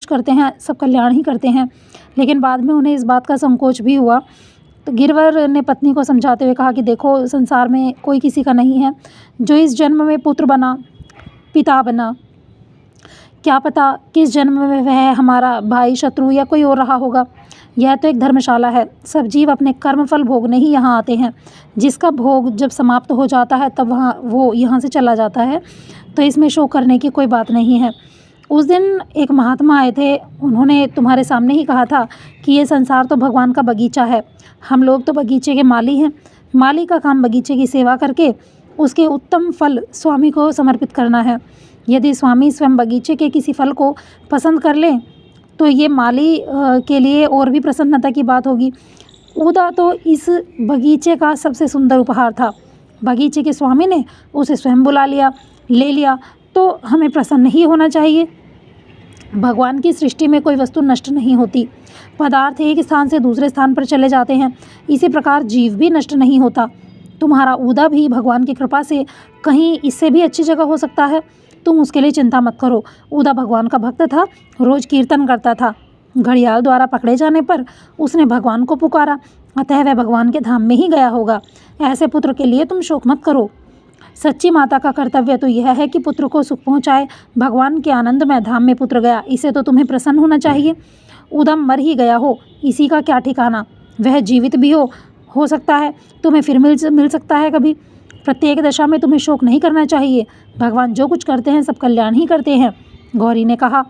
करते हैं, सब कल्याण ही करते हैं। लेकिन बाद में उन्हें इस बात का संकोच भी हुआ। तो गिरवर ने पत्नी को समझाते हुए कहा कि देखो, संसार में कोई किसी का नहीं है जो इस जन्म में पुत्र बना, पिता बना। क्या पता किस जन्म में वह हमारा भाई, शत्रु या कोई और रहा होगा। यह तो एक धर्मशाला है, सब जीव अपने कर्मफल भोगने ही यहाँ आते हैं। जिसका भोग जब समाप्त हो जाता है तब वो यहाँ से चला जाता है, तो इसमें शोक करने की कोई बात नहीं है। उस दिन एक महात्मा आए थे, उन्होंने तुम्हारे सामने ही कहा था कि ये संसार तो भगवान का बगीचा है, हम लोग तो बगीचे के माली हैं। माली का काम बगीचे की सेवा करके उसके उत्तम फल स्वामी को समर्पित करना है। यदि स्वामी स्वयं बगीचे के किसी फल को पसंद कर लें तो ये माली के लिए और भी प्रसन्नता की बात होगी। उदा तो इस बगीचे का सबसे सुंदर उपहार था। बगीचे के स्वामी ने उसे स्वयं बुला लिया, ले लिया, तो हमें प्रसन्न ही होना चाहिए। भगवान की सृष्टि में कोई वस्तु नष्ट नहीं होती। पदार्थ एक स्थान से दूसरे स्थान पर चले जाते हैं, इसी प्रकार जीव भी नष्ट नहीं होता। तुम्हारा उदा भी भगवान की कृपा से कहीं इससे भी अच्छी जगह हो सकता है। तुम उसके लिए चिंता मत करो। उदा भगवान का भक्त था, रोज कीर्तन करता था। घड़ियाल द्वारा पकड़े जाने पर उसने भगवान को पुकारा, अतः वह भगवान के धाम में ही गया होगा। ऐसे पुत्र के लिए तुम शोक मत करो। सच्ची माता का कर्तव्य तो यह है कि पुत्र को सुख पहुँचाए। भगवान के आनंदमय धाम में पुत्र गया, इसे तो तुम्हें प्रसन्न होना चाहिए। उदम मर ही गया हो, इसी का क्या ठिकाना। वह जीवित भी हो सकता है, तुम्हें फिर मिल सकता है कभी। प्रत्येक दशा में तुम्हें शोक नहीं करना चाहिए। भगवान जो कुछ करते हैं सब कल्याण ही करते हैं। गौरी ने कहा,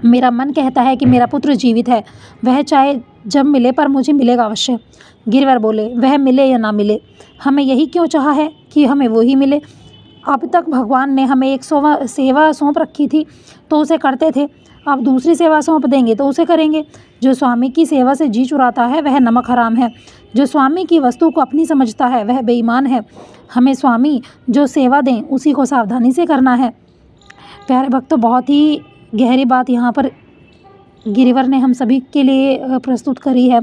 मेरा मन कहता है कि मेरा पुत्र जीवित है, वह चाहे जब मिले पर मुझे मिलेगा अवश्य। गिरवर बोले, वह मिले या ना मिले, हमें यही क्यों चाहा है कि हमें वो ही मिले। अब तक भगवान ने हमें एक सेवा सौंप रखी थी तो उसे करते थे, अब दूसरी सेवा सौंप देंगे तो उसे करेंगे। जो स्वामी की सेवा से जी चुराता है वह नमक हराम है। जो स्वामी की वस्तु को अपनी समझता है वह बेईमान है। हमें स्वामी जो सेवा दें उसी को सावधानी से करना है। प्यारे भक्तों, बहुत ही गहरी बात यहाँ पर गिरिवर ने हम सभी के लिए प्रस्तुत करी है।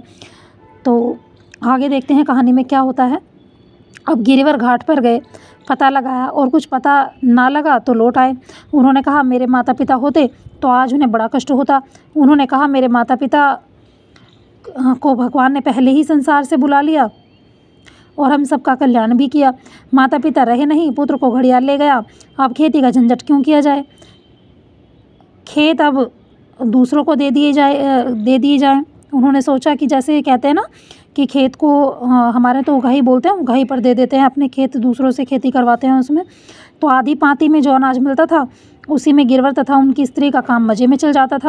तो आगे देखते हैं कहानी में क्या होता है। अब गिरिवर घाट पर गए, पता लगाया और कुछ पता ना लगा तो लौट आए। उन्होंने कहा, मेरे माता पिता होते तो आज उन्हें बड़ा कष्ट होता। उन्होंने कहा, मेरे माता पिता को भगवान ने पहले ही संसार से बुला लिया और हम सबका कल्याण भी किया। माता पिता रहे नहीं, पुत्र को घड़ियाल ले गया, अब खेती का झंझट क्यों किया जाए। खेत अब दूसरों को दे दिए जाए। उन्होंने सोचा कि जैसे कहते हैं ना कि खेत को हमारे तो उगाही बोलते हैं, उगाही पर दे देते हैं, अपने खेत दूसरों से खेती करवाते हैं उसमें। तो आधी पाती में जो अनाज मिलता था उसी में गिरवर तथा उनकी स्त्री का काम मजे में चल जाता था।